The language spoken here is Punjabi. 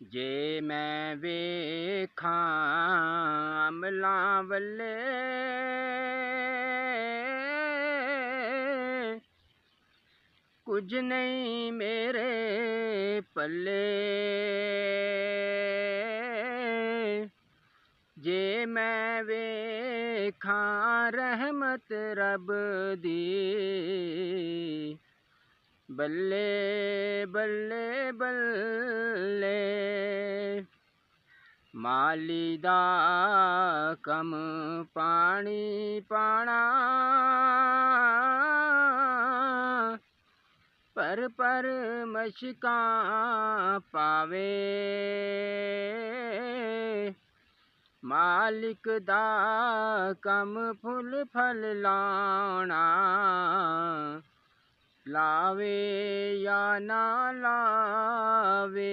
ਜੇ ਮੈਂ ਵੇਖਾਂ ਅਮਲਾਂ ਵੱਲੇ ਕੁਝ ਨਹੀਂ ਮੇਰੇ ਪੱਲੇ। ਜੇ ਮੈਂ ਵੇਖਾਂ ਰਹਿਮਤ ਰੱਬ ਦੀ ਬੱਲੇ ਬੱਲੇ ਬੱਲੇ। ਮਾਲੀ ਦਾ ਕੰਮ ਪਾਣੀ ਪਾਣਾ ਪਰ ਮਸ਼ਕਾਂ ਪਾਵੇ। ਮਾਲਿਕ ਦਾ ਕੰਮ ਫੁੱਲ ਫਲ ਲਾਉਣਾ ਲਾਵੇ ਜਾਂ ਨਾ ਲਾਵੇ।